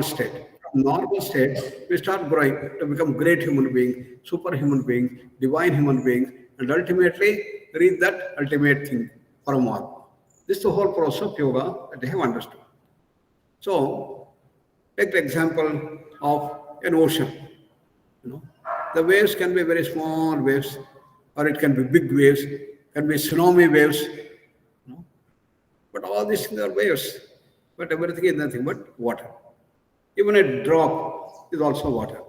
state. From normal state, we start growing to become great human being, superhuman being, divine human being, and ultimately reach that ultimate thing, Paramatma. This is the whole process of yoga that they have understood. So, take the example of an ocean. You know, the waves can be very small waves, or it can be big waves, can be tsunami waves. You know, but all these things are waves. But everything is nothing but water. Even a drop is also water.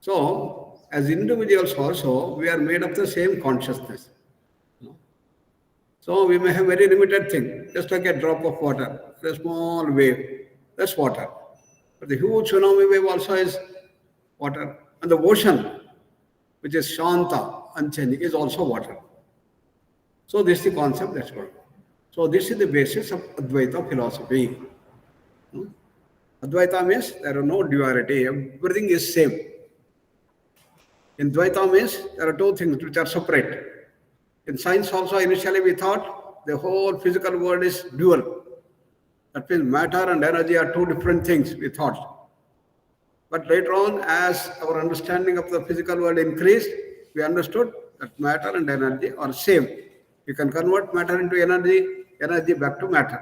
So, as individuals also, we are made of the same consciousness. So we may have very limited thing, just like a drop of water, a small wave, that's water. But the huge tsunami wave also is water. And the ocean, which is Shanta, unchanging, is also water. So this is the concept that's what. So this is the basis of Advaita philosophy. Advaita means there are no duality, everything is same. In Dvaita means there are two things which are separate. In science also, initially we thought the whole physical world is dual. That means matter and energy are two different things, we thought. But later on, as our understanding of the physical world increased, we understood that matter and energy are same. You can convert matter into energy, energy back to matter.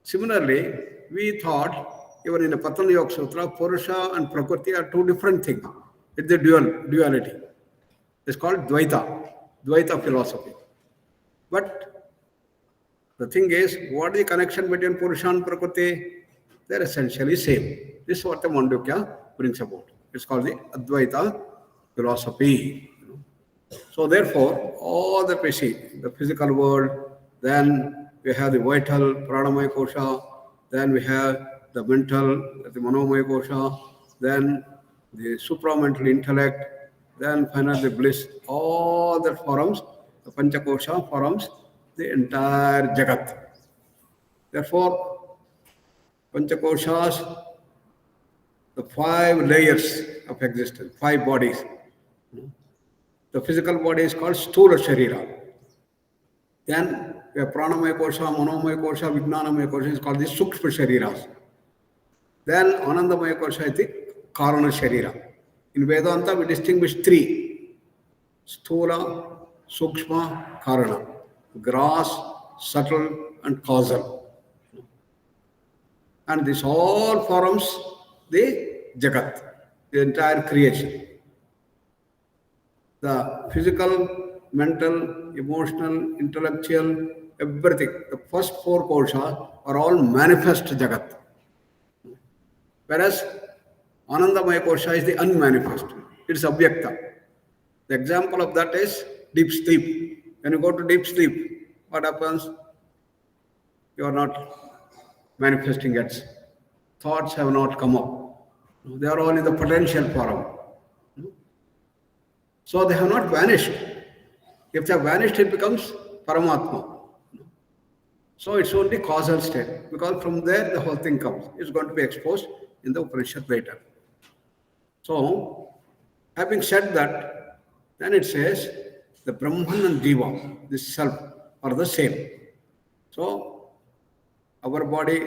Similarly, we thought, even in the Patanjali Yoga Sutra, Purusha and Prakriti are two different things. It's the duality. It's called Dvaita philosophy. But the thing is, what is the connection between Purusha and Prakriti? They're essentially same. This is what the Mandukya brings about. It's called the Advaita philosophy. So therefore, all that we see, the physical world, then we have the vital pranamaya kosha, then we have the mental, the manomaya kosha, then the supramental intellect, then finally the bliss, all that forms, the Panchakosha forms the entire Jagat. Therefore, Panchakoshas, the 5 layers of existence, 5 bodies. The physical body is called Sthula Sharira. Then we have Pranamaya Kosha, Manomaya Kosha, Vijnanamaya Kosha is called the Sukshma Shariras. Then Anandamaya Kosha is the Karana Sharira. In Vedanta, we distinguish 3. Sthula, Sukshma, Karana. Gross, subtle, and causal. And this all forms the Jagat, the entire creation. The physical, mental, emotional, intellectual, everything. The first 4 koshas are all manifest Jagat. Whereas Anandamaya kosha is the unmanifest. It's Abhyakta. The example of that is deep sleep. When you go to deep sleep, what happens? You are not manifesting yet. Thoughts have not come up. They are all in the potential form. So they have not vanished. If they have vanished, it becomes Paramatma. So it's only causal state, because from there the whole thing comes. It's going to be exposed in the Upanishad later. So, having said that, then it says the Brahman and Jiva, this self, are the same. So, our body,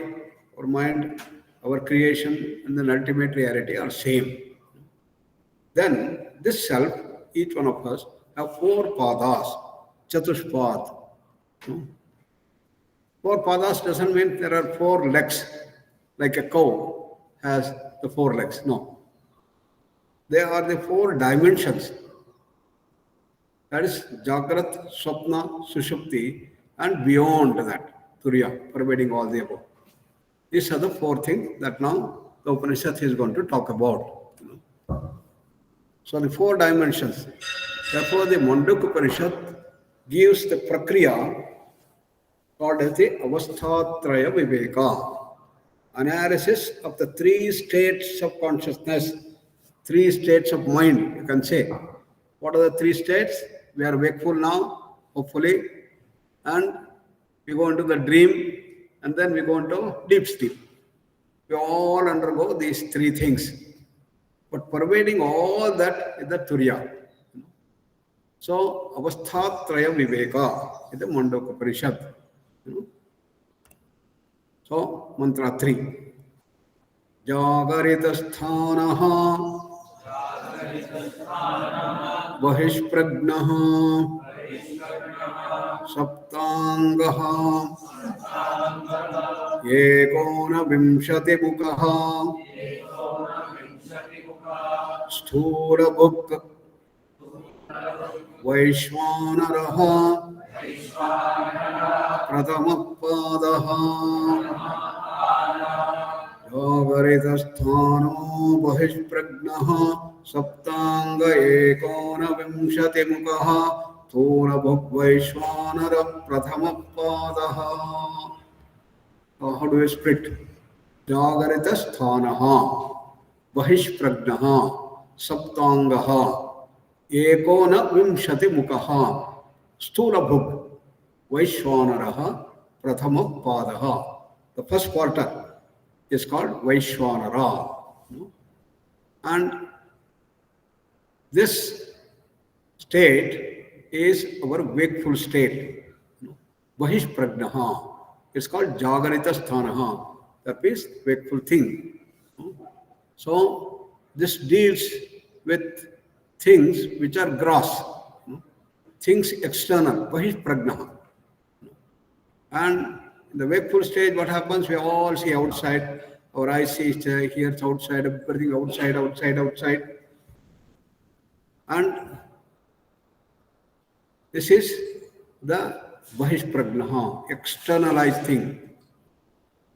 our mind, our creation, and then ultimate reality are same. Then, this self, each one of us, have 4 padas, chatushpad. 4 padas doesn't mean there are 4 legs, like a cow has the 4 legs. No. They are the 4 dimensions. That is Jagrat, Swapna, Sushupti, and beyond that, Turiya, pervading all the above. These are the 4 things that now the Upanishad is going to talk about. So the 4 dimensions. Therefore, the Mandukya Upanishad gives the prakriya called as the Avasthatraya Viveka, analysis of the 3 states of consciousness, 3 states of mind, you can say. What are the 3 states? We are wakeful now, hopefully, and we go into the dream, and then we go into deep sleep. We all undergo these 3 things. But pervading all that is the Turiya. So, Avasthatraya Viveka is the Mandukya Upanishad. So, mantra 3. Jagaritasthanah Bahishpragnaha Saptangaha Ekona Vimshati Mukaha Sthura Bhuk Vaishwanaraha Prathamapadaha Jagaritasthanah Bahishpragnaha Saptanga Ekona Vimshati Mukaha Sthura Bhuk Vaishwanara Prathamapadaha. How do we split? Jagaritasthanah Bahishpragnaha Saptangaha Ekona Vimshati Mukaha Sthula Bhuk Vaishwanaraha Prathamapadaha. The first quarter is called Vaishwanara. And this state is our wakeful state. Bahishpragnaha. It's called Jagarita Sthanaha. That means wakeful thing. So this deals with things which are gross, things external, Bahishpragnaha. And in the wakeful stage, what happens? We all see outside. Our eyes see, hears outside, everything outside, outside, outside. And this is the Bahishpragnaha, externalized thing.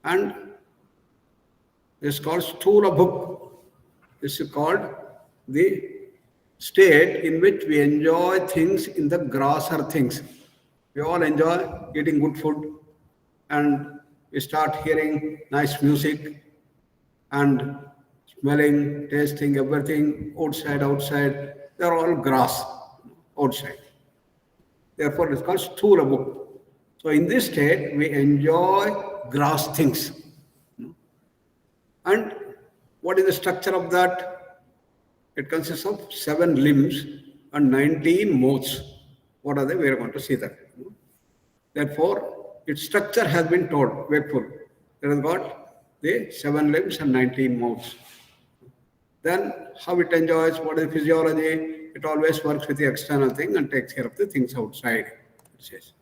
And this is called Sthula Bhuk. This is called the state in which we enjoy things in the grosser things. We all enjoy eating good food and we start hearing nice music and smelling, tasting everything outside, outside. They are all gross outside. Therefore, it's called Sthula Bhuk. So in this state, we enjoy gross things. And what is the structure of that? It consists of 7 limbs and 19 mouths. What are they? We are going to see that. Therefore, its structure has been told, wakeful. It has got the 7 limbs and 19 mouths. Then how it enjoys, what is physiology? It always works with the external thing and takes care of the things outside, it says.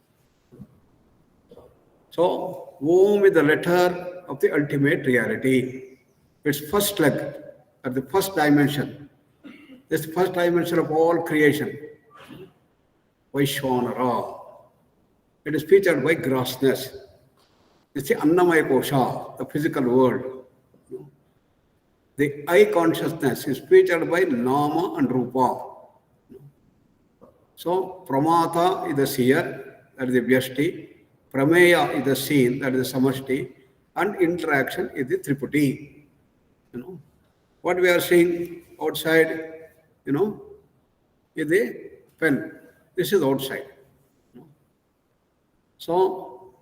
So, Om is the letter of the ultimate reality. Its first leg, at the first dimension. This is the first dimension of all creation. Vaishwanara. It is featured by grossness. It's the Annamaya Kosha, the physical world. The I consciousness is featured by Nama and Rupa. So, Pramata is the seer, that is the Vyashti. Prameya is the seen, that is the Samashti. And interaction is the Triputi. What we are seeing outside, is the pen. This is outside. So,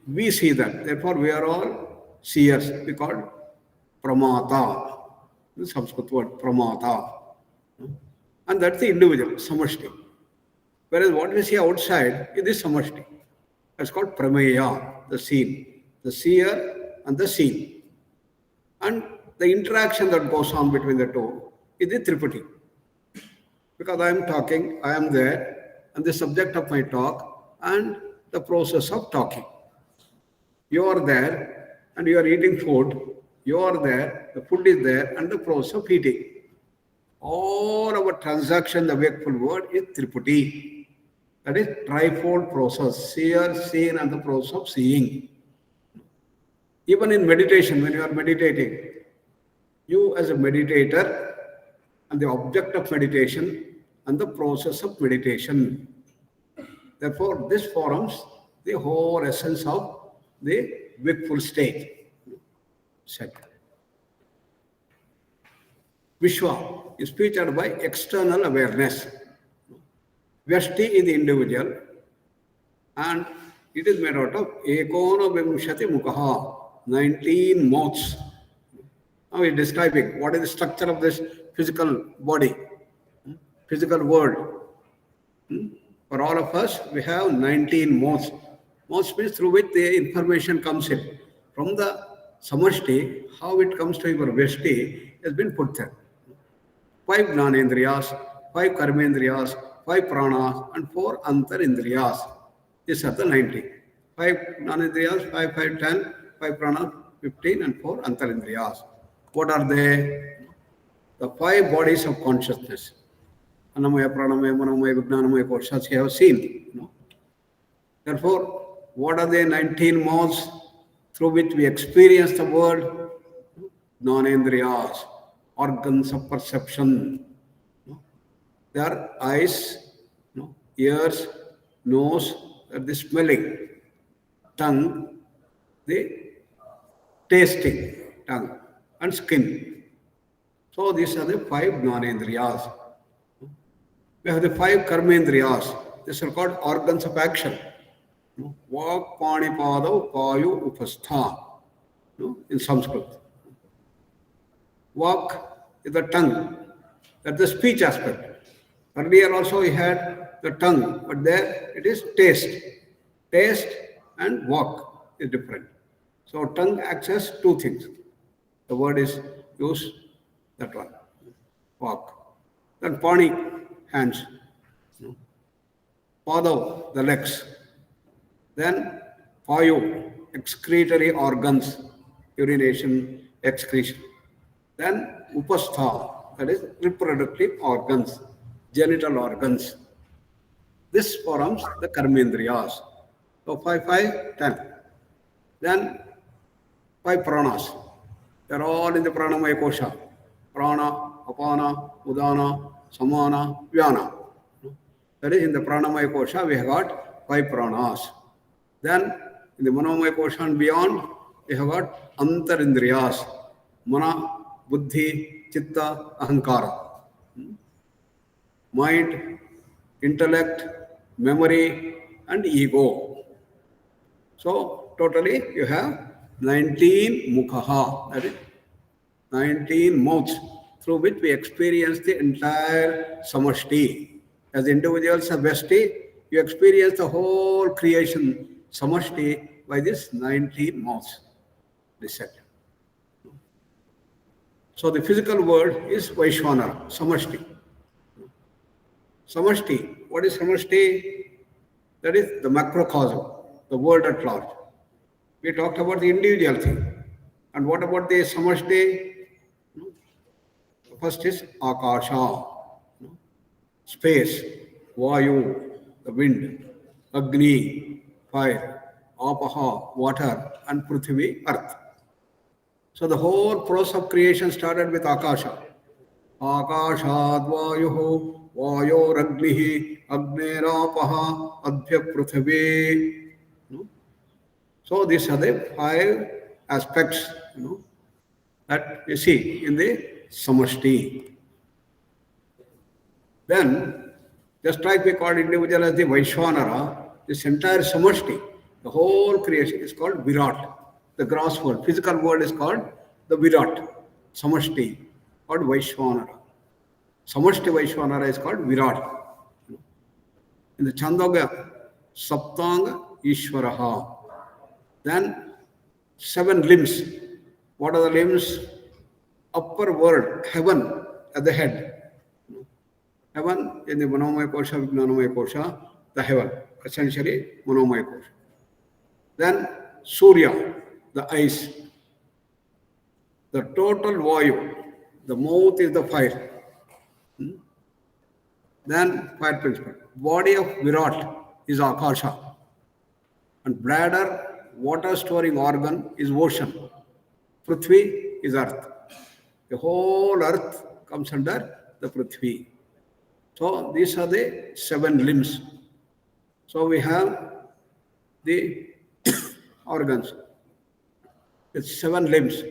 we see that. Therefore, we are all seers. We call Pramata. The Sanskrit word, Pramata. And that's the individual, Samashti. Whereas what we see outside is the Samashti. That's called Prameya, the seen. The seer and the seen. And the interaction that goes on between the two is the Triputi. Because I am talking, I am there, and the subject of my talk, and the process of talking. You are there, and you are eating food. You are there, the food is there, and the process of eating. All our transaction, the wakeful word is Triputi. That is trifold process, seer, seen, and the process of seeing. Even in meditation, when you are meditating, you as a meditator and the object of meditation and the process of meditation. Therefore, this forms the whole essence of the wakeful state. Set. Vishwa is featured by external awareness. Vyashti is the individual and it is made out of Ekona Vimshati Mukaha, 19 mouths. Now we are describing what is the structure of this physical body, physical world. For all of us, we have 19 mouths. Mouths means through which the information comes in From the samashti, how it comes to your veshti has been put there. 5 Gnanendriyas, 5 Karmendriyas, 5 Pranas, and 4 Antarindriyas. These are the 90. 5 Gnanendriyas, 5, 5, 10, 5 Pranas, 15, and 4 Antarindriyas. What are they? The 5 bodies of consciousness. Annamaya, Pranamaya, Manomaya, Vijnanamaya, Koshas, you have seen. Therefore, what are the 19 modes through which we experience the world? Gnanendriyas, organs of perception. They are eyes, ears, nose, the smelling, tongue, the tasting, tongue, and skin. So these are the 5 Gnanendriyas. We have the 5 Karmendriyas. These are called organs of action. Vak, Pani, Padav, Payu, Upastha. In Sanskrit. Vak is the tongue. That's the speech aspect. Earlier also we had the tongue, but there it is taste. Taste and walk is different. So tongue acts as 2 things. The word is used, that one, walk. Then Pani, hands. Padav, the legs. Then Payu, excretory organs, urination, excretion. Then Upastha, that is reproductive organs, genital organs. This forms the Karmendriyas. So 5, 5, 10. Then 5 Pranas. They are all in the Pranamaya Kosha. Prana, Apana, Udana, Samana, Vyana. That is in the Pranamaya Kosha we have got 5 Pranas. Then in the Manomaya Kosha and beyond, we have got Antarindriyas. Mana, Buddhi, Chitta, Ahankara. Mind, intellect, memory, and ego. So totally you have 19 mukhaha, that is 19 mouths through which we experience the entire samashti. As individuals of Vesti, you experience the whole creation samashti by this 19 mouths. This set. So the physical world is Vaishvanara, samashti. Samashti. What is samashti? That is the macrocosm, the world at large. We talked about the individual thing. And what about the samashti? First is akasha, space, vayu, the wind, agni, fire, apaha, water, and prithvi, earth. So the whole process of creation started with akasha. Akashad vayuhu, vayoragnihi, agnerapaha, adhya prithvi. So these are the 5 aspects that you see in the samashti. Then, just like we call individual as the Vaishvanara, this entire samashti, the whole creation is called Virat. The gross world, physical world is called the Virat, samashti, called Vaishvanara. Samashti Vaishvanara is called Virat. In the Chandogya, Saptanga Ishvaraha. Then 7 limbs. What are the limbs? Upper world, heaven at the head. Heaven in the Manomaya Kosha, Vijnanamaya Kosha, the heaven, essentially Manomaya Kosha. Then Surya, the eyes. The total vayu, the mouth is the fire. Then fire principle. Body of Virat is Akasha. And bladder, water storing organ is ocean. Prithvi is earth. The whole earth comes under the Prithvi. So these are the 7 limbs. So we have the organs. It's 7 limbs.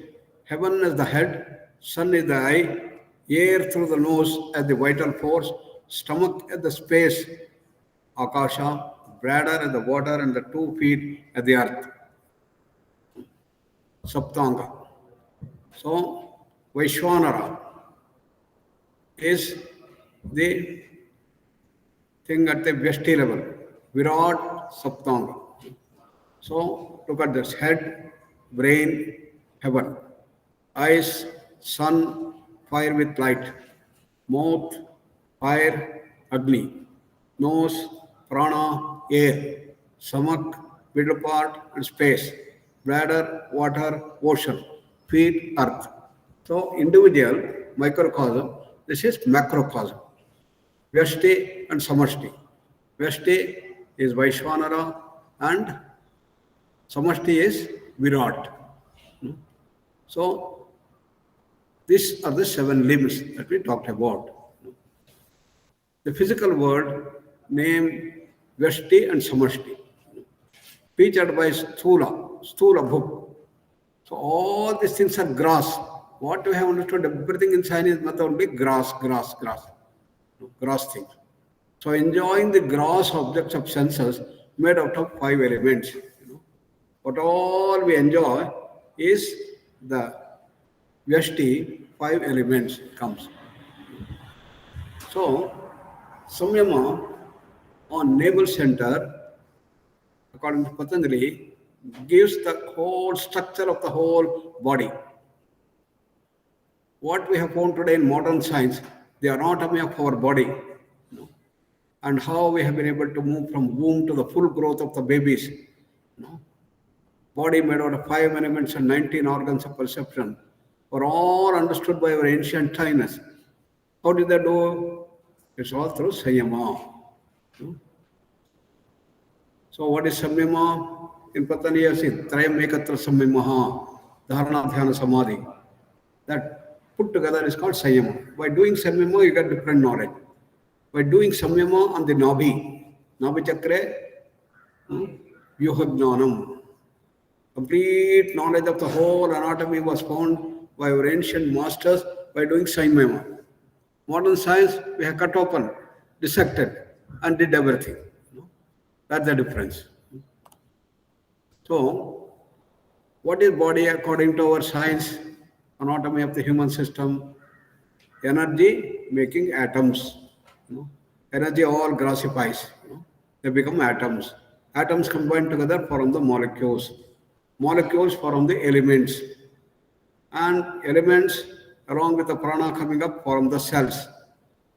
Heaven is the head, sun is the eye, air through the nose as the vital force, stomach as the space, akasha, bladder as the water, and the 2 feet as the earth. Saptanga. So Vaishvanara is the thing at the Vyashti level, Virat Saptanga. So look at this head, brain, heaven. Eyes, sun, fire with light. Mouth, fire, Agni. Nose, prana, air. Stomach, middle part, and space. Bladder, water, ocean. Feet, earth. So, individual, microcosm, this is macrocosm. Vyashti and Samashti. Vyashti is Vaishwanara and Samashti is Virat. So, these are the 7 limbs that we talked about. The physical world named Vyashti and Samashti, featured by Sthula book. So, all these things are grass. What we have understood, everything in Chinese method only grass things. So enjoying the gross objects of senses made out of 5 elements. What all we enjoy is the Vyashti, 5 elements comes. So Samyama on navel center, according to Patanjali, gives the whole structure of the whole body. What we have found today in modern science, the anatomy of our body, and how we have been able to move from womb to the full growth of the babies. Body made out of 5 elements and 19 organs of perception were all understood by our ancient Chinese. How did they do? It's all through Samyama. So what is Samyama? In Patanjali, see, Trayam Ekatra Samyamaha, Dharana Dhyana Samadhi. That put together is called Samyama. By doing Samyama, you get different knowledge. By doing Samyama on the Nabi Chakra, Vyuhagnanam. Complete knowledge of the whole anatomy was found by our ancient masters by doing Samyama. Modern science, we have cut open, dissected, and did everything. That's the difference. So, what is body according to our science, anatomy of the human system? Energy making atoms. Energy all grassifies. They become atoms. Atoms combined together form the molecules. Molecules form the elements. And elements, along with the prana coming up, form the cells.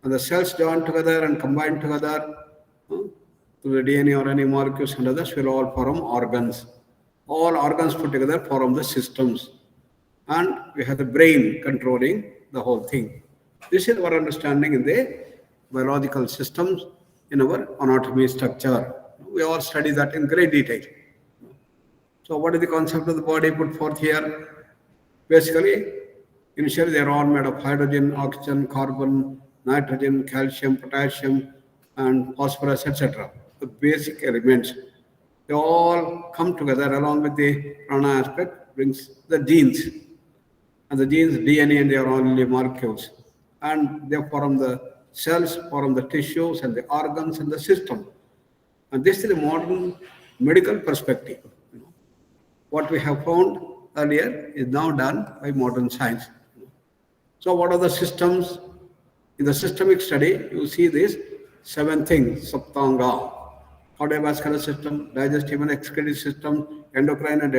And the cells join together and combine together to the DNA or any molecules and others will all form organs. All organs put together form the systems. And we have the brain controlling the whole thing. This is our understanding in the biological systems in our anatomy structure. We all study that in great detail. So what is the concept of the body put forth here? Basically, initially they are all made of hydrogen, oxygen, carbon, nitrogen, calcium, potassium, and phosphorus, etc. The basic elements. They all come together along with the prana aspect, brings the genes. And the genes, DNA, and they are only molecules. And they form the cells, form the tissues, and the organs, and the system. And this is the modern medical perspective. What we have found earlier is now done by modern science. So what are the systems? In the systemic study, you see these 7 things, Saptanga, cardiovascular system, digestive and excretive system, endocrine and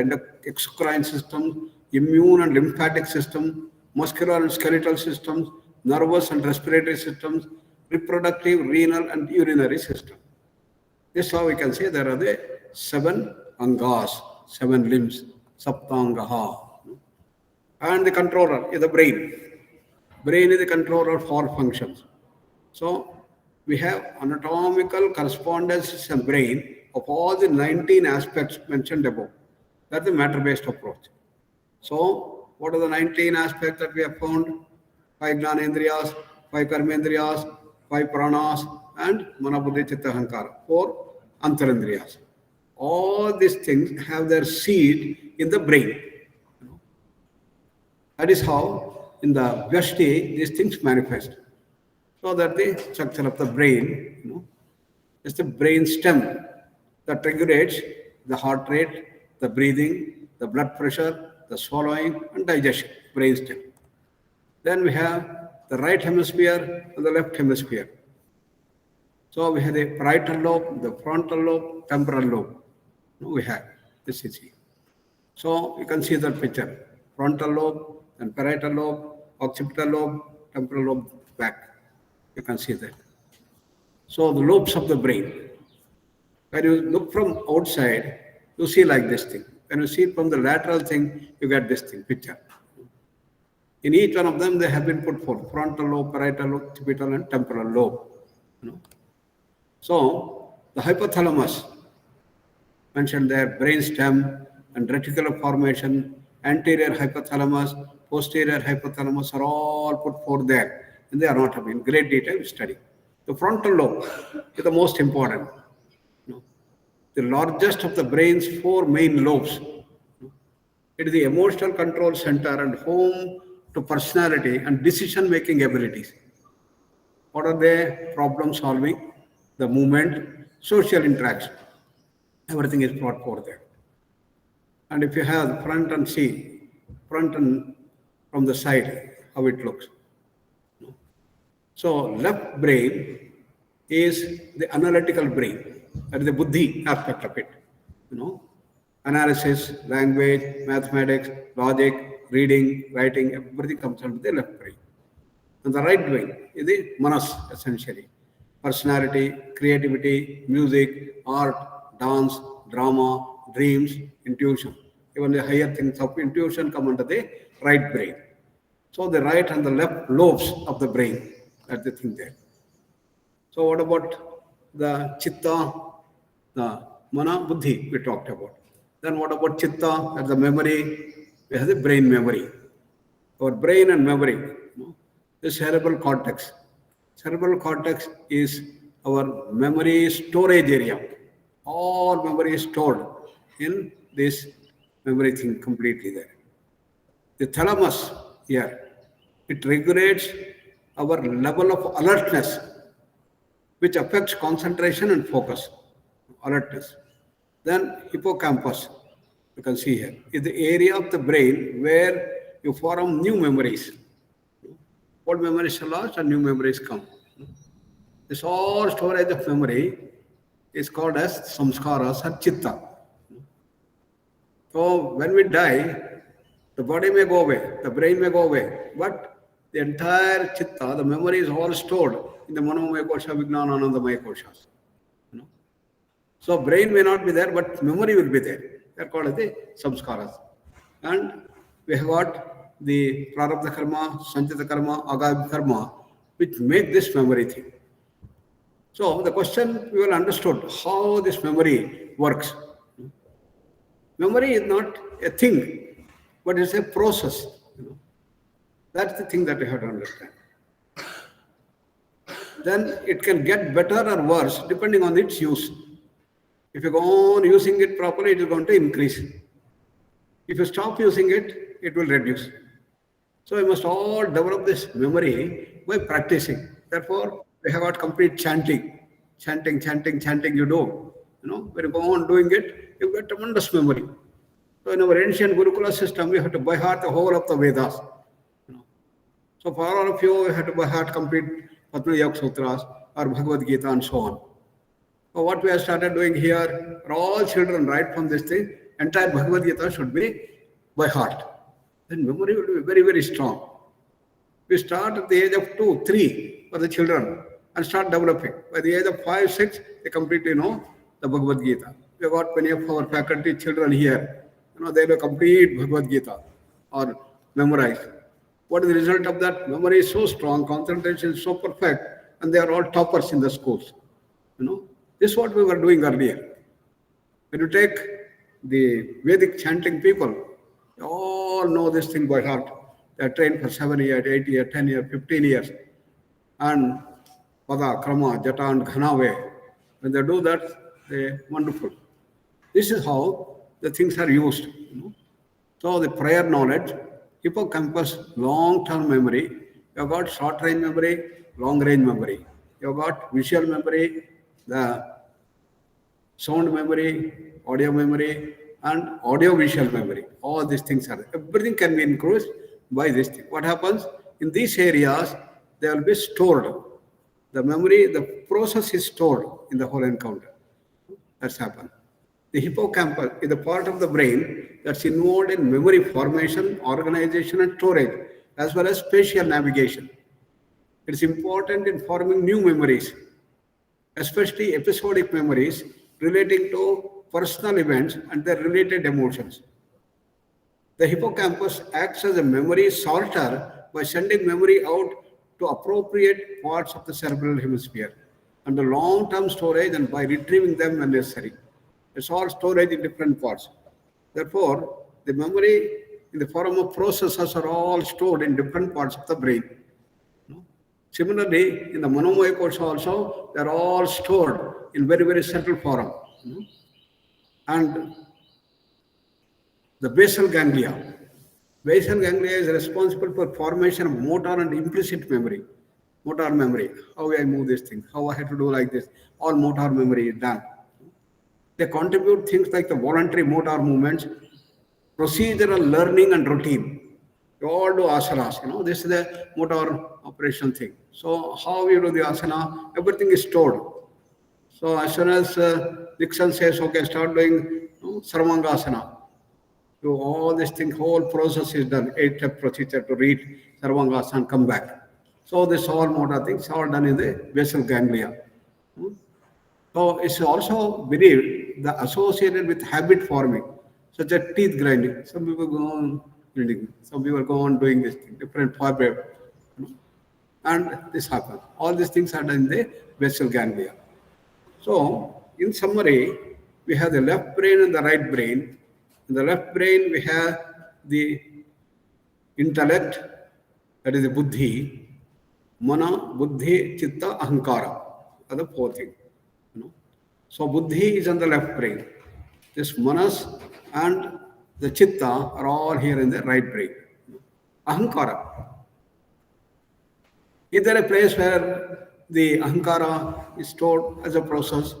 exocrine system, immune and lymphatic system, muscular and skeletal systems, nervous and respiratory systems, reproductive, renal and urinary system. This is how we can say there are the 7 angas, 7 limbs, Saptangaha. And the controller is the brain. Brain is the controller of all functions. So we have anatomical correspondences in brain of all the 19 aspects mentioned above. That's the matter-based approach. So what are the 19 aspects that we have found? 5 Jnanendriyas, 5 Karmendriyas, 5 Pranas, and Manabuddhi Chitta Ahankara, 4 Antarendriyas. All these things have their seed in the brain. That is how in the Vyashti these things manifest. So that the structure of the brain is the brain stem that regulates the heart rate, the breathing, the blood pressure, the swallowing, and digestion, brain stem. Then we have the right hemisphere and the left hemisphere. So we have the parietal lobe, the frontal lobe, temporal lobe. We have this is here. So you can see that picture. Frontal lobe, then parietal lobe, occipital lobe, temporal lobe back. You can see that. So the lobes of the brain. When you look from outside, you see like this thing. When you see it from the lateral thing, you get this thing, picture. In each one of them, they have been put forth: frontal lobe, parietal lobe, occipital, and temporal lobe. So the hypothalamus mentioned there, brain stem and reticular formation, anterior hypothalamus, posterior hypothalamus are all put forth there in the anatomy in great detail study. The frontal lobe is the most important. The largest of the brain's four main lobes. It is the emotional control center and home to personality and decision-making abilities. What are they? Problem solving, the movement, social interaction. Everything is brought forth there. And if you have front and see, front and from the side, how it looks. So left brain is the analytical brain, that is the buddhi aspect of it. Analysis, language, mathematics, logic, reading, writing, everything comes under the left brain. And the right brain is the manas, essentially. Personality, creativity, music, art, dance, drama, dreams, intuition. Even the higher things of intuition come under the right brain. So the right and the left lobes of the brain, that's the thing there. So what about the chitta, the mana, buddhi we talked about. Then what about chitta, that's the memory, we have the brain memory. Our brain and memory, the cerebral cortex. Cerebral cortex is our memory storage area. All memory is stored in this memory thing completely there. The thalamus here, it regulates our level of alertness, which affects concentration and focus, alertness. Then hippocampus, you can see here, is the area of the brain where you form new memories. Old memories are lost and new memories come. This all storage of memory is called as samskaras or chitta. So when we die, the body may go away, the brain may go away, but the entire chitta, the memory is all stored in the manomaya kosha, vijnana, anandamaya koshas. So brain may not be there, but memory will be there. They are called as the samskaras. And we have got the prarabdha karma, sanchita karma, agami karma, which make this memory thing. So the question we will understood how this memory works. Memory is not a thing, but it's a process. That's the thing that we have to understand. Then it can get better or worse depending on its use. If you go on using it properly, it is going to increase. If you stop using it, it will reduce. So we must all develop this memory by practicing. Therefore, we have got complete chanting. Chanting you do. When you go on doing it, you get tremendous memory. So in our ancient Gurukula system, we have to by heart the whole of the Vedas. So for all of you, we have to by heart complete Padma Yoga Sutras or Bhagavad Gita and so on. So what we have started doing here, for all children, right from this thing, entire Bhagavad Gita should be by heart. Then memory will be very, very strong. We start at the age of 2, 3 for the children and start developing. By the age of 5, 6, they completely know the Bhagavad Gita. We have got many of our faculty children here. They will complete Bhagavad Gita or memorize. What is the result of that? Memory is so strong, concentration is so perfect, and they are all toppers in the schools. This is what we were doing earlier. When you take the Vedic chanting people, they all know this thing by heart. They are trained for 7 years, 8 years, 10 years, 15 years. And Pada, Krama, Jata, and Ghanave, when they do that, they're wonderful. This is how the things are used. So the prior knowledge, hippocampus, long-term memory, you have got short-range memory, long-range memory. You have got visual memory, the sound memory, audio memory, and audio-visual memory. All these things are, everything can be increased by this thing. What happens? In these areas, they will be stored. The memory, the process is stored in the whole encounter. That's happened. The hippocampus is the part of the brain that's involved in memory formation, organization, and storage, as well as spatial navigation. It's important in forming new memories, especially episodic memories relating to personal events and their related emotions. The hippocampus acts as a memory sorter by sending memory out to appropriate parts of the cerebral hemisphere under long-term storage and by retrieving them when necessary. It's all storage in different parts. Therefore, the memory in the form of processors are all stored in different parts of the brain. Similarly, in the monomoy codes also, they're all stored in very, very subtle form. And the basal ganglia. Basal ganglia is responsible for formation of motor and implicit memory. Motor memory, how I move this thing, how I have to do like this, all motor memory is done. They contribute things like the voluntary motor movements, procedural learning and routine. You all do asanas, this is the motor operation thing. So how you do the asana, everything is stored. So as soon as Dixon says, okay, start doing Sarvangasana, do all this thing, whole process is done, 8-step procedure to read Sarvangasana and come back. So this all motor things all done in the basal ganglia. So it's also believed the associated with habit forming, such as teeth grinding. Some people go on grinding, some people go on doing this thing, different habit. And this happens. All these things are done in the basal ganglia. So, in summary, we have the left brain and the right brain. In the left brain, we have the intellect, that is the buddhi, mana, buddhi, chitta, ahankara. Are the four things. So, buddhi is on the left brain. This manas and the chitta are all here in the right brain. Ahankara. Is there a place where the ahankara is stored as a process?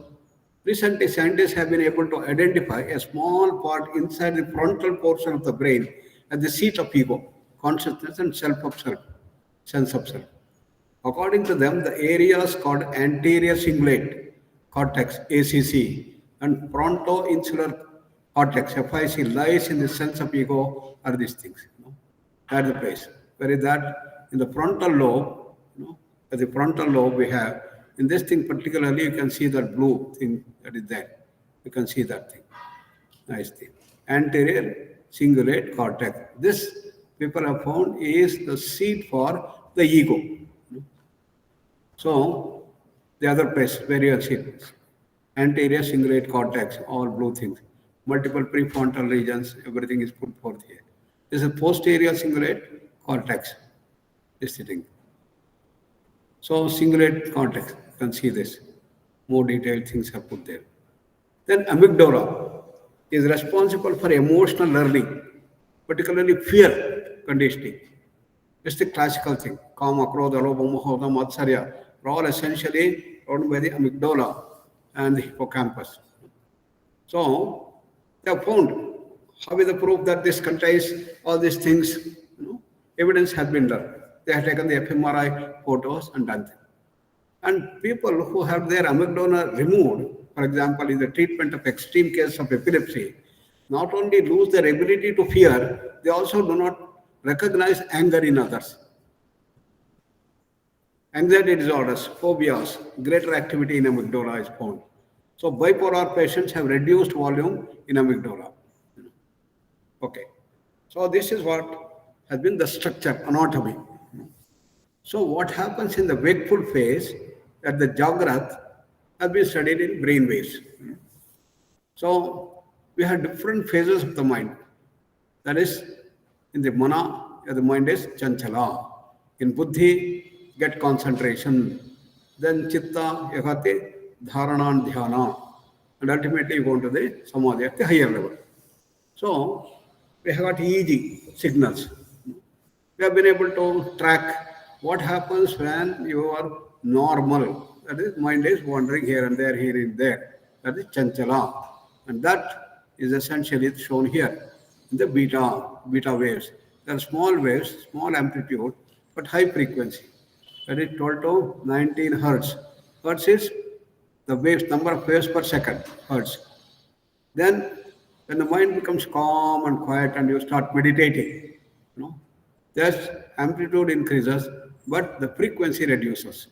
Recently, scientists have been able to identify a small part inside the frontal portion of the brain as the seat of ego, consciousness, and self of self, sense of self. According to them, the areas called anterior cingulate cortex, ACC, and frontoinsular cortex, FIC, lies in the sense of ego are these things. That's the place. Where is that? In the frontal lobe, at the frontal lobe we have, in this thing particularly, you can see that blue thing that is there. You can see that thing. Nice thing. Anterior cingulate cortex. This people have found is the seat for the ego. So, the other place where you see anterior cingulate cortex, all blue things. Multiple prefrontal regions, everything is put forth here. This is posterior cingulate cortex. This thing. So, cingulate cortex, you can see this. More detailed things are put there. Then amygdala is responsible for emotional learning, particularly fear conditioning. It's the classical thing. Kama, Krodha, Lobha, Moha, Matsarya are all essentially run by the amygdala and the hippocampus. So, they have found how is the proof that this contains all these things. Evidence has been done. They have taken the fMRI photos and done them. And people who have their amygdala removed, for example, in the treatment of extreme cases of epilepsy, not only lose their ability to fear, they also do not recognize anger in others. Anxiety disorders, phobias, greater activity in amygdala is found. So bipolar patients have reduced volume in amygdala. Okay. So this is what has been the structure, anatomy. So what happens in the wakeful phase at the Jagrat has been studied in brain waves. So we have different phases of the mind. That is, in the mana, the mind is chanchala. In buddhi, get concentration. Then chitta, yagate, dharana and dhyana. And ultimately you go to the samadhi at the higher level. So we have got EEG signals. We have been able to track what happens when you are normal. That is, mind is wandering here and there. That is chanchala. And that is essentially shown here in the beta waves. They are small waves, small amplitude, but high frequency. That is 12 to 19 hertz. Hertz is the waves, number of waves per second, hertz. Then, when the mind becomes calm and quiet and you start meditating, just amplitude increases, but the frequency reduces.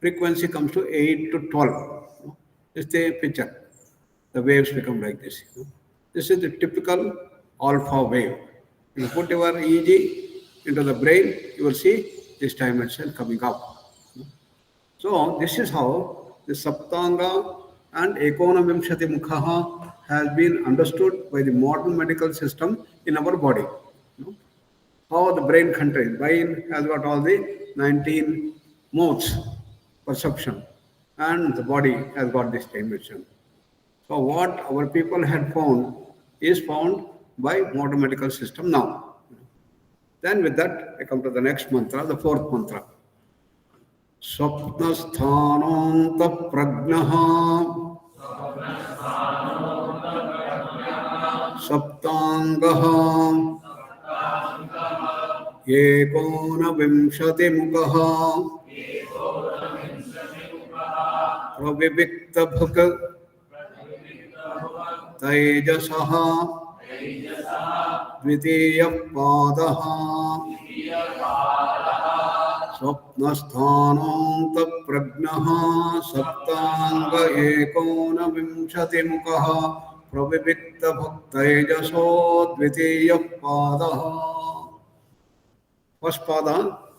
Frequency comes to 8 to 12. Just a picture. The waves become like this. This is the typical alpha wave. If you put your EEG into the brain, you will see this dimension coming up. So this is how the Saptanga and Ekonavimshati Mukha has been understood by the modern medical system in our body. How the brain contains. Brain has got all the 19 modes, perception, and the body has got this dimension. So what our people had found is found by modern medical system now. Then with that, I come to the next mantra, the fourth mantra. Swapnasthananta prajnaha saptangaha ekonavimshati mukaha pravivikta bhaka Taijasaha Dvitiya Padaha Swapnasthananta prajnaha Saptanga Ekona Vimshati Mukaha Pravivikta Bhaktayajaso Dvitiya Padaha. First pada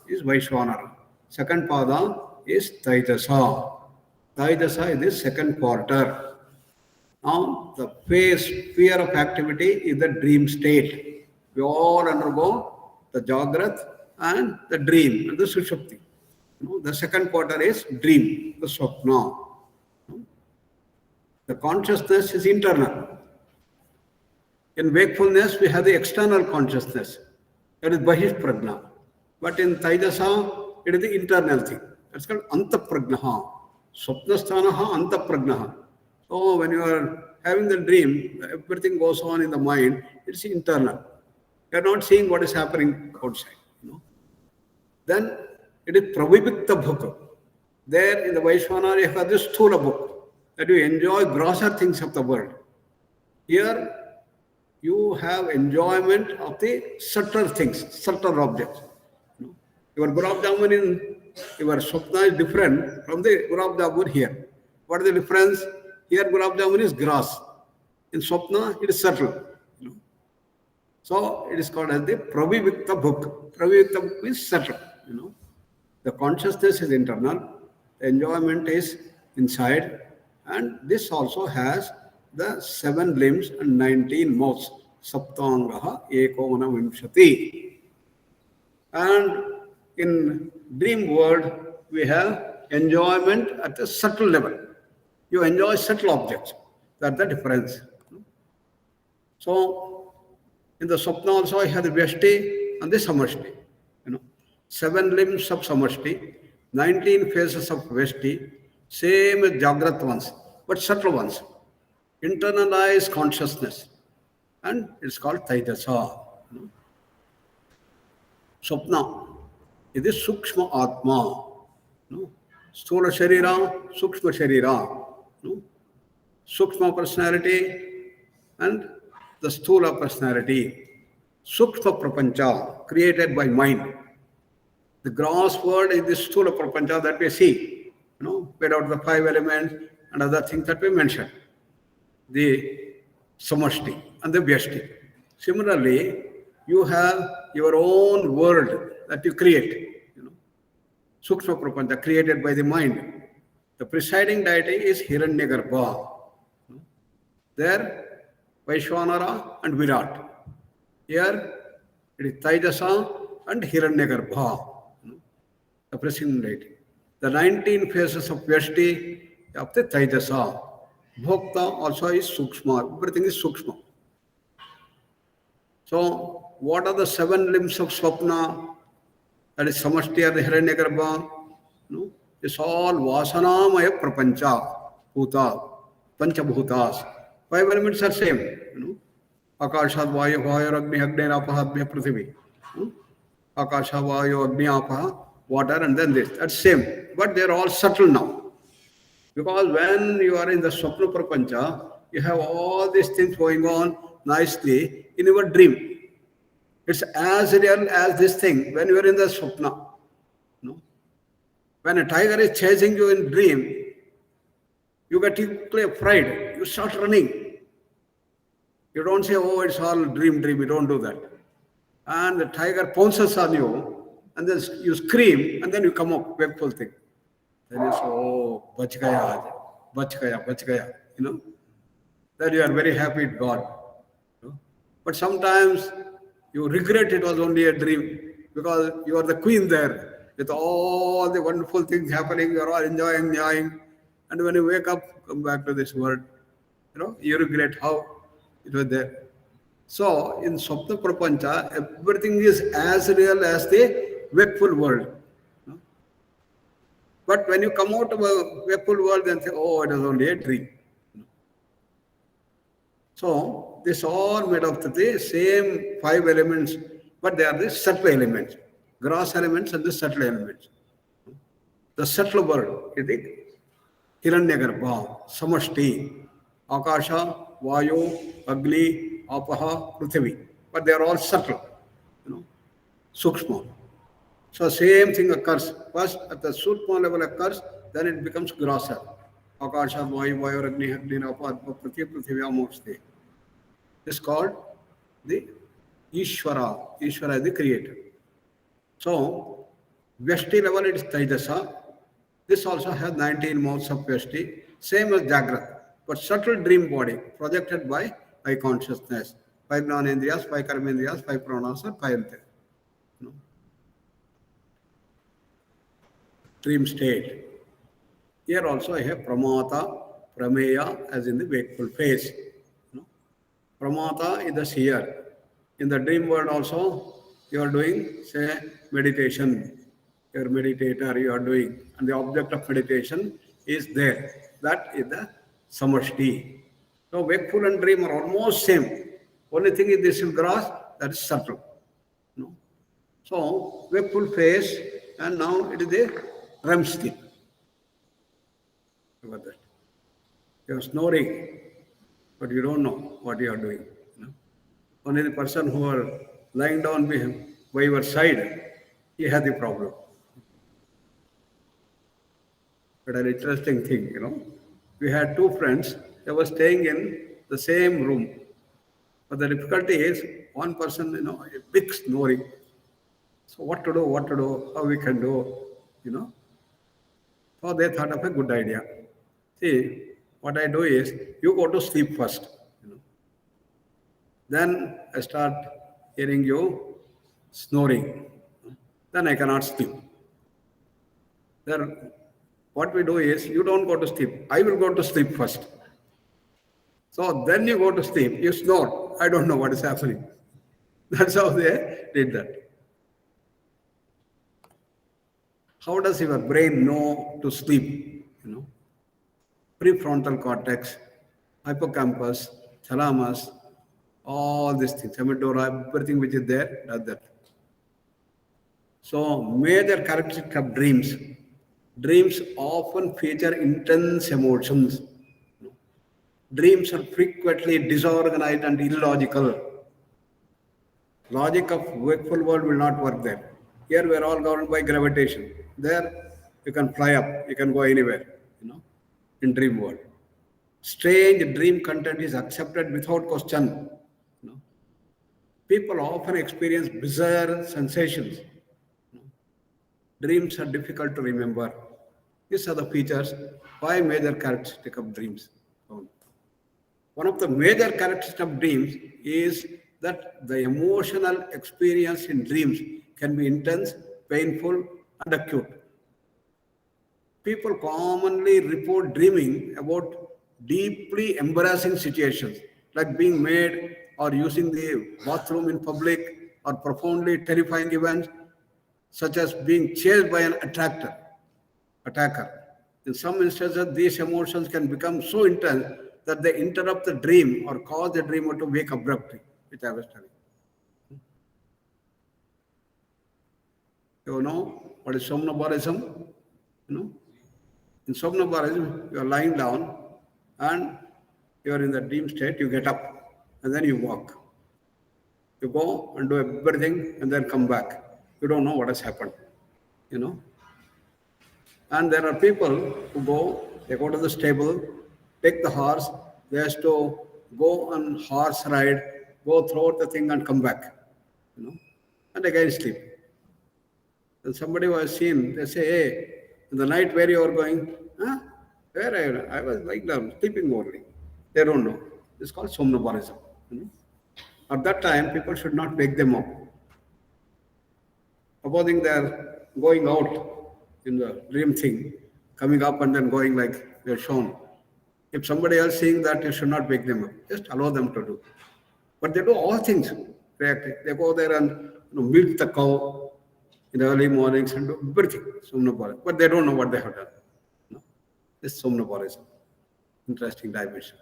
is Vaishwanara. Second pada is Taijasa. Taijasa is the second quarter. Now, the sphere of activity is the dream state. We all undergo the Jagrat and the dream and the Sushupti. The second quarter is dream, the Swapna. The consciousness is internal. In wakefulness, we have the external consciousness. That is Bahish Prajna. But in Taijasa, it is the internal thing. That's called Antaprajnaha. Swapnasthanaha Antaprajnaha. So when you are having the dream, everything goes on in the mind, it's internal. You are not seeing what is happening outside. Then it is Pravivikta Bhukha. There in the Vaishwanara, you have this Sthula book that you enjoy grosser things of the world. Here you have enjoyment of the subtle things, subtle objects. Your Gulab Jamun in your Swapna is different from the Gulab Jamun here. What is the difference? Here Gulab Jamun is gross. In Swapna, it is subtle. So it is called as the Pravivikta book. Pravivikta book is subtle. The consciousness is internal, the enjoyment is inside, and this also has the 7 limbs and 19 mouths. Saptangaha Ekona Vimshati. And in dream world, we have enjoyment at a subtle level. You enjoy subtle objects. That's the difference. So, in the Swapna also, I have the Vyashti and the Samashti. 7 limbs of Samashti, 19 phases of Vyashti, same as Jagrat ones, but subtle ones. Internalized consciousness. And it's called Taijasa. Swapna. It is Sukshma Atma. Sthula Sharira, Sukshma Sharira. Sukshma personality and the Sthula personality. Sukshma Prapancha, created by mind. The gross world is the Sthula Prapancha that we see, made out of the 5 elements and other things that we mentioned. The Samashti and the Vyashti. Similarly, you have your own world that you create. Sukshma Prapancha, created by the mind. The presiding deity is Hiranyagarbha. There, Vaishwanara and Virat. Here, it is Taijasa and Hiranyagarbha, the presiding deity. The 19 phases of Vyashti of the Taijasa. Bhokta also is Sukshma. Everything is Sukshma. So, what are the 7 limbs of Swapna? That is Samashti or the Hiranyagarbha. It's all Vasanamaya Prapancha, Bhuta, Panchabhutas. 5 elements are same. Akashad Vayu Vayu Agni Agni Apahadmya Prithivi. Akasha Vayu Agni Apaha, water, and then this. That's same. But they are all subtle now. Because when you are in the Swapna Prapancha, You have all these things going on nicely in your dream. It's as real as this thing when you are in the swapna. No? When a tiger is chasing you in dream, you get afraid. You start running. You don't say, oh, it's all dream. You don't do that. And the tiger pounces on you, and then you scream, and then you come up, wakeful thing. Then you say, oh, bach gaya, bach gaya, bach gaya. Then you are very happy with God. But sometimes you regret it was only a dream because you are the queen there with all the wonderful things happening. You are all enjoying. And when you wake up, come back to this world. You regret how it was there. So in Swapna Prapancha, everything is as real as the wakeful world. But when you come out of a wakeful world, then say, oh, it was only a dream. So this all made of the same 5 elements, but they are the subtle elements, gross elements and the subtle elements. The subtle world is the Hiranyagarbha, Samashti, Akasha, Vayu, Agni, Apaha, Prithvi. But they are all subtle, Sukshma. So same thing occurs. First at the Sukshma level occurs, then it becomes grosser. Akasha, Vayu, Agni, Apaha, Prithvi, Amokshti. This is called the Ishvara. Ishvara is the creator. So, Vyashti level it is Taijasa. This also has 19 modes of Vyashti, same as Jagrat, but subtle dream body projected by consciousness. 5 non-indriyas, 5 karmendriyas, 5 pranas, or 5 antya. Dream state. Here also I have Pramata, Prameya as in the wakeful phase. Pramata is the seer. In the dream world also, you are doing, say, meditation. You are a meditator, you are doing. And the object of meditation is there. That is the samashti. So wakeful and dream are almost same. Only thing is this is gross, that is subtle. So wakeful phase, and now it is the REM sleep. Look at that. You are snoring, but you don't know what you are doing. Only the person who are lying down by your side, he has the problem. But an interesting thing, we had 2 friends, they were staying in the same room. But the difficulty is, one person, a big snoring. So what to do, how we can do, So they thought of a good idea. See, what I do is, you go to sleep first. Then I start hearing you snoring. Then I cannot sleep. Then what we do is, you don't go to sleep. I will go to sleep first. So then you go to sleep. You snore. I don't know what is happening. That's how they did that. How does your brain know to sleep? Prefrontal cortex, hippocampus, thalamus, all these things, amygdala, everything which is there, does that. So, major characteristic of dreams. Dreams often feature intense emotions. Dreams are frequently disorganized and illogical. Logic of wakeful world will not work there. Here we are all governed by gravitation. There you can fly up, you can go anywhere, in dream world. Strange dream content is accepted without question. People often experience bizarre sensations. Dreams are difficult to remember. These are the features, 5 major characteristics of dreams. One of the major characteristics of dreams is that the emotional experience in dreams can be intense, painful, and acute. People commonly report dreaming about deeply embarrassing situations, like being made or using the bathroom in public, or profoundly terrifying events, such as being chased by an attacker. In some instances, these emotions can become so intense that they interrupt the dream or cause the dreamer to wake abruptly, which I was telling. You know what is somnambulism? In somnambulism, you are lying down and You are in the dream state, you get up, and then you walk. You go and do everything and then come back. You don't know what has happened, you know. And there are people who they go to the stable, take the horse, they have to go on horse ride, go through the thing and come back, you know, and again sleep. And somebody was seen, they say, hey, in the night where you are going? Huh? Where I was like down, sleeping only. They don't know. It's called somnambulism. You know? At that time, people should not wake them up. Supposing they are going out in the dream thing, coming up and then going like they are shown. If somebody else seeing that, you should not wake them up. Just allow them to do. But they do all things. They go there and milk the cow in the early mornings and do everything. Somnambulism. But they don't know what they have done. No? This somnambulism. Interesting dimension.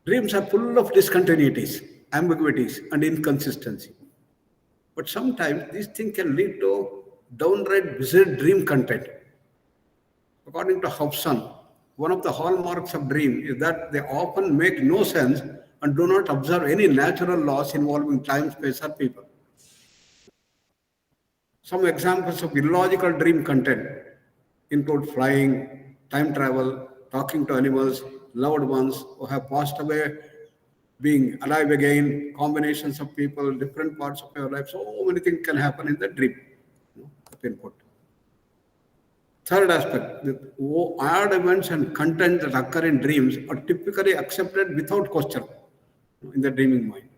Dreams are full of discontinuities, ambiguities, and inconsistency. But sometimes these things can lead to downright bizarre dream content. According to Hobson, one of the hallmarks of dream is that they often make no sense and do not observe any natural laws involving time, space, or people. Some examples of illogical dream content include flying, time travel, talking to animals, loved ones who have passed away, being alive again, combinations of people, different parts of your life. So many things can happen in the dream. Input. Third aspect, the odd events and content that occur in dreams are typically accepted without question in the dreaming mind.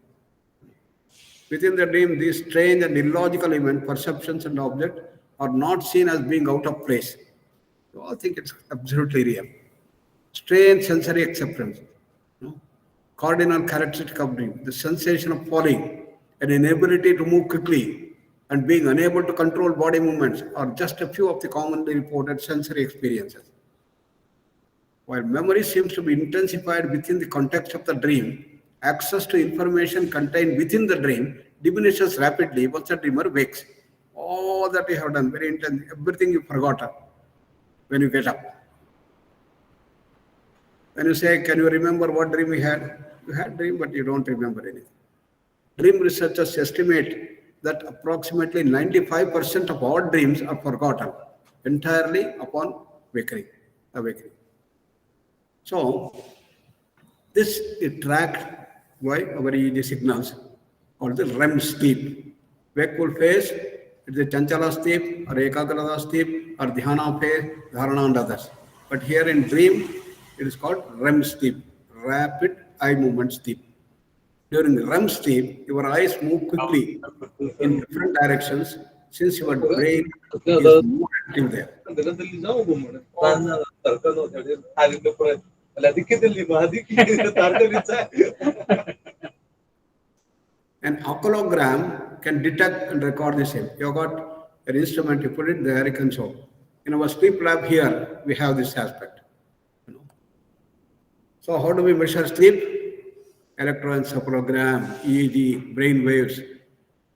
Within the dream, these strange and illogical events, perceptions, and objects are not seen as being out of place. You all think it's absolutely real. Strange sensory acceptance. Cardinal characteristic of dream, the sensation of falling, an inability to move quickly, and being unable to control body movements are just a few of the commonly reported sensory experiences. While memory seems to be intensified within the context of the dream, access to information contained within the dream diminishes rapidly once the dreamer wakes. All that you have done, very intense, everything you forgot when you get up. When you say, can you remember what dream you had? You had a dream, but you don't remember anything. Dream researchers estimate that approximately 95% of all dreams are forgotten entirely upon awakening. So, this is tracked by our EEG signals called the REM sleep. Wakeful phase, it's the Chanchala sleep or Ekagrata sleep or Dhyana phase, Dharana and others. But here in dream, it is called REM sleep, rapid eye movement sleep. During REM sleep, your eyes move quickly in different directions since your brain is more active there. An oculogram can detect and record the same. You got an instrument, you put it there, you can show. In our sleep lab here, we have this aspect. So how do we measure sleep? Electroencephalogram, EEG, brain waves,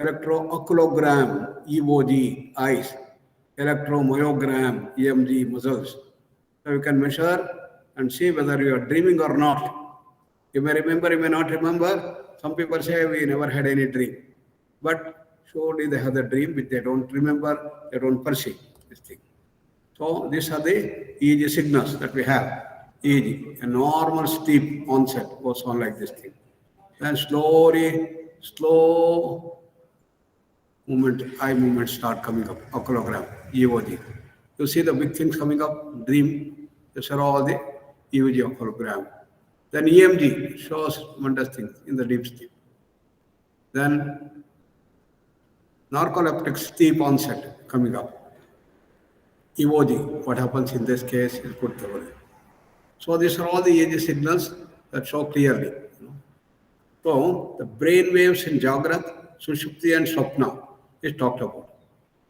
electrooculogram, EOG, eyes, electromyogram, EMG, muscles. So you can measure and see whether you are dreaming or not. You may remember, you may not remember. Some people say we never had any dream. But surely they have the dream which they don't remember, they don't perceive this thing. So these are the EEG signals that we have. EEG, a normal sleep onset goes on like this thing. Then slowly, slow eye movements start coming up, oculogram, EOG. You see the big things coming up, dream, these are all the EOG oculogram. Then EMG shows wondrous things in the deep sleep. Then narcoleptic sleep onset coming up. EOG, what happens in this case is put together. So these are all the EEG signals that show clearly. So the brain waves in Jagrat, Sushupti and Swapna is talked about.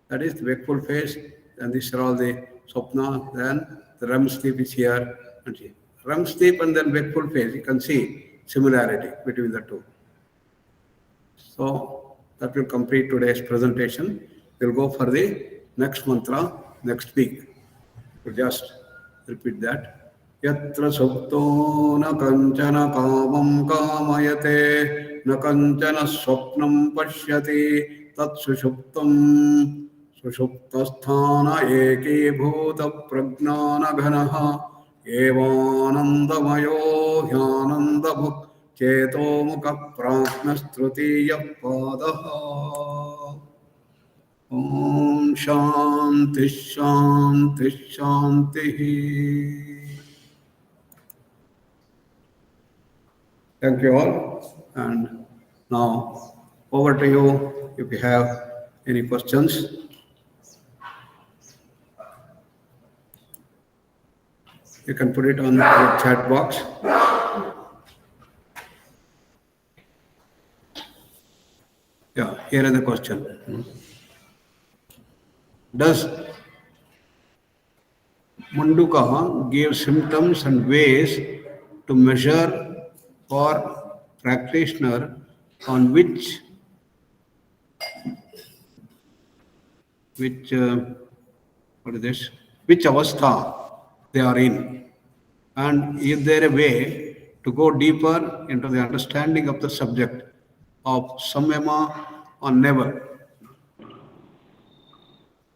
That is the wakeful phase, and these are all the Swapna, then the REM sleep is here and here. REM sleep and then wakeful phase, you can see similarity between the two. So that will complete today's presentation. We'll go for the next mantra next week. We'll just repeat that. Yatra supto na kanchana kamam kamayate na kanchana swapnam pashyati tat sushuptam sushuptasthana eki bhuta pragnana ghanaha evanandamayo hyanandabhuk cheto mukha prajnastrutiya padaha. Om Shanti Shanti Shanti. Thank you all. And now over to you if you have any questions. You can put it on the chat box. Yeah, here is the question. Does Mandukya give symptoms and ways to measure for practitioner on which what is this? Which avastha they are in, and is there a way to go deeper into the understanding of the subject of samyama or never?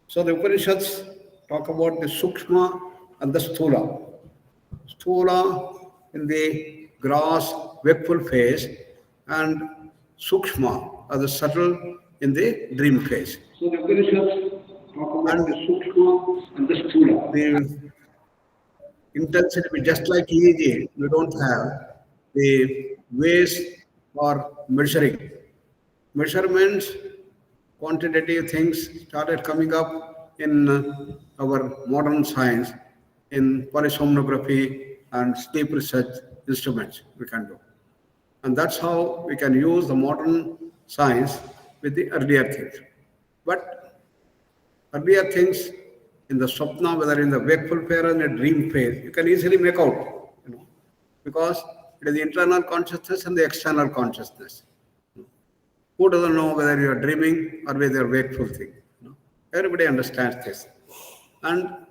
So the Upanishads talk about the sukshma and the sthula. Sthula in the gross, wakeful phase, and sukshma or the subtle in the dream phase. So the Upanishads talk about the sukshma and the sthula. The intensity, just like EEG, we don't have the ways for measuring. Measurements, quantitative things started coming up in our modern science, in polysomnography and sleep research instruments we can do. And that's how we can use the modern science with the earlier things. But earlier things in the swapna, whether in the wakeful phase or in the dream phase, you can easily make out, because it is the internal consciousness and the external consciousness. Who doesn't know whether you are dreaming or whether you are wakeful thing? Everybody understands this. And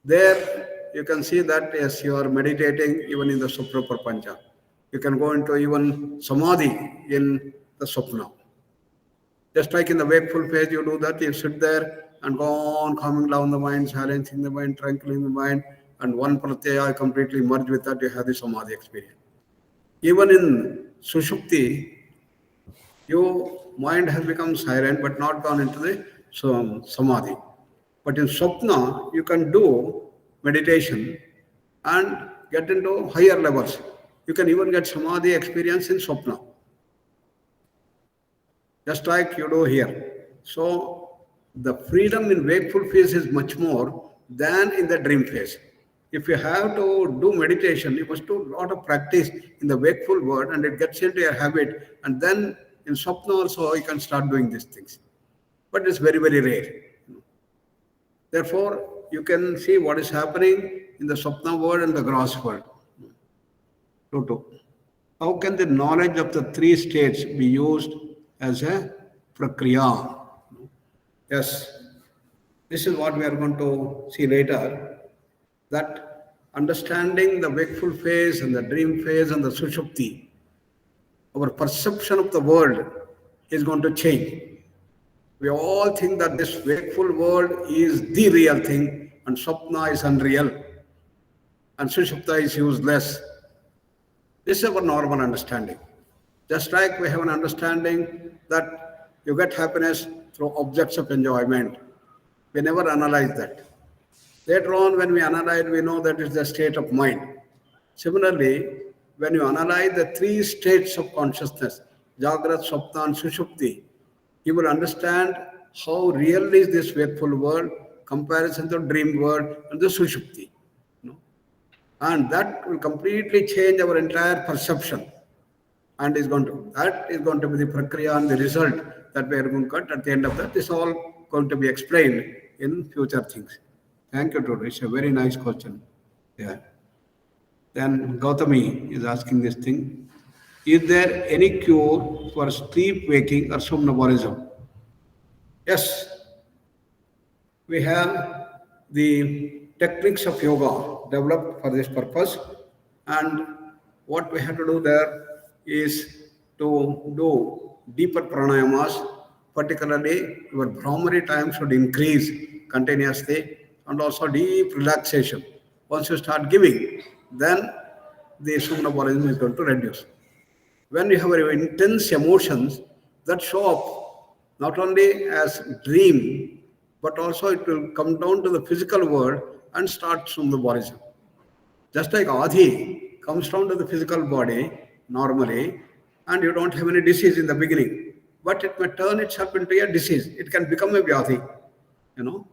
there you can see that as you are meditating even in the Supra Prapancha. You can go into even samadhi in the swapna. Just like in the wakeful phase, you do that, you sit there and go on calming down the mind, silencing the mind, tranquilizing the mind, and one pratyaya completely merged with that, you have the samadhi experience. Even in sushupti, your mind has become silent but not gone into the samadhi. But in swapna, you can do meditation and get into higher levels. You can even get samadhi experience in swapna, just like you do here. So the freedom in wakeful phase is much more than in the dream phase. If you have to do meditation, you must do a lot of practice in the wakeful world, and it gets into your habit, and then in swapna also you can start doing these things. But it's very, very rare. Therefore, you can see what is happening in the swapna world and the gross world. Toto. How can the knowledge of the three states be used as a prakriya? Yes, this is what we are going to see later, that understanding the wakeful phase and the dream phase and the sushupti, our perception of the world is going to change. We all think that this wakeful world is the real thing and swapna is unreal and sushupta is useless. This is our normal understanding. Just like we have an understanding that you get happiness through objects of enjoyment. We never analyze that. Later on, when we analyze, we know that it's the state of mind. Similarly, when you analyze the three states of consciousness, Jagrat, Swapna, and Sushupti, you will understand how real is this wakeful world comparison to dream world and the Sushupti. And that will completely change our entire perception. And that is going to be the prakriya and the result that we are going to cut at the end of that. This is all going to be explained in future things. Thank you, Toto. It's a very nice question. Yeah. Then Gautami is asking this thing. Is there any cure for sleep waking or somnambulism? Yes. We have the techniques of yoga developed for this purpose. And what we have to do there is to do deeper pranayamas, particularly your Brahmari time should increase continuously, and also deep relaxation. Once you start giving, then the somnambulism is going to reduce. When you have very intense emotions that show up not only as dream, but also it will come down to the physical world and start somnambulism. Just like Adi comes down to the physical body normally, and you don't have any disease in the beginning, but it may turn itself into a disease. It can become a Vyadhi, you know.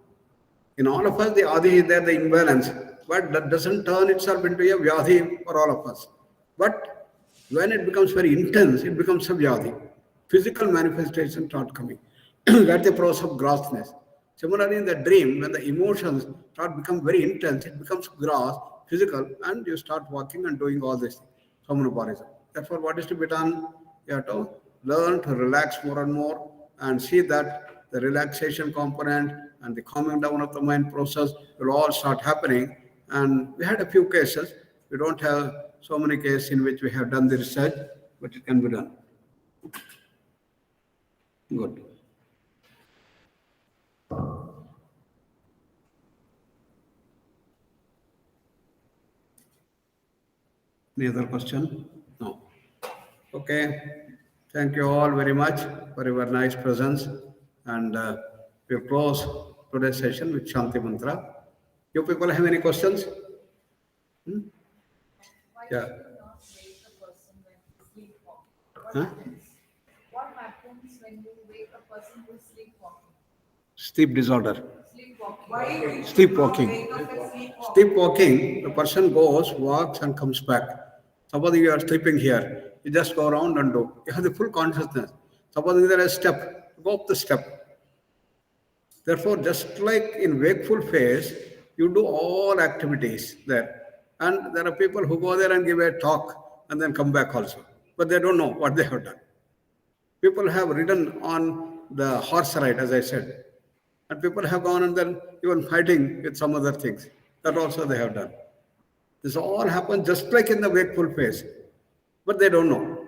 In all of us, the Adi is there, the imbalance, but that doesn't turn itself into a Vyadhi for all of us. But when it becomes very intense, it becomes a Vyadhi. Physical manifestations start coming. That's the process of grossness. Similarly, in the dream, when the emotions start become very intense, it becomes gross, physical, and you start walking and doing all this somnambulism. Therefore, what is to be done? You have to learn to relax more and more and see that the relaxation component and the calming down of the mind process will all start happening. And we had a few cases. We don't have so many cases in which we have done the research, but it can be done. Good. Any other question? No. Okay. Thank you all very much for your nice presence. And we'll close today's session with Shanti Mantra. You people have any questions? Yeah. Huh? What happens when you wake a person who is sleepwalking? Sleep disorder. Sleepwalking. Why Sleepwalking. Sleepwalking, the person goes, walks, and comes back. Suppose you are sleeping here, you just go around and do. You have the full consciousness. Suppose there is a step, go up the step. Therefore, just like in wakeful phase, you do all activities there. And there are people who go there and give a talk and then come back also. But they don't know what they have done. People have ridden on the horse ride, as I said. And people have gone and then even fighting with some other things. That also they have done. This all happens just like in the wakeful phase. But they don't know.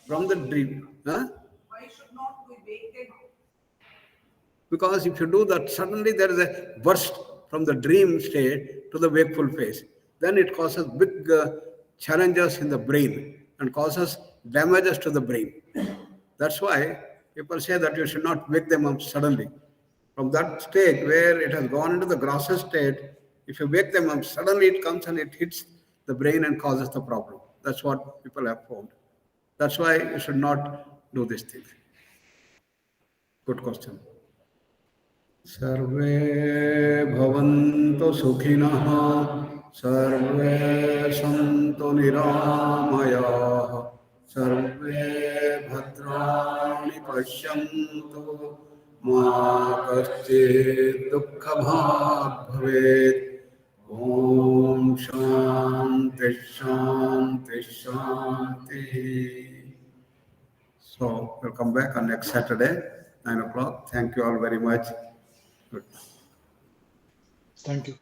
From the dream. Huh? Why should not we wake it? Because if you do that, suddenly there is a burst from the dream state to the wakeful phase. Then it causes big challenges in the brain and causes damages to the brain. That's why people say that you should not wake them up suddenly. From that stage where it has gone into the grosser state, if you wake them up, suddenly it comes and it hits the brain and causes the problem. That's what people have found. That's why you should not do these things. Good question. Sarve bhavantu sukhinah, sarve santu niramayah, sarve bhadrani pashyantu, ma kaschid dukkha bhag bhavet. Om Shanti Shanti Shanti. So we'll come back on next Saturday, 9 o'clock. Thank you all very much. Good. Thank you.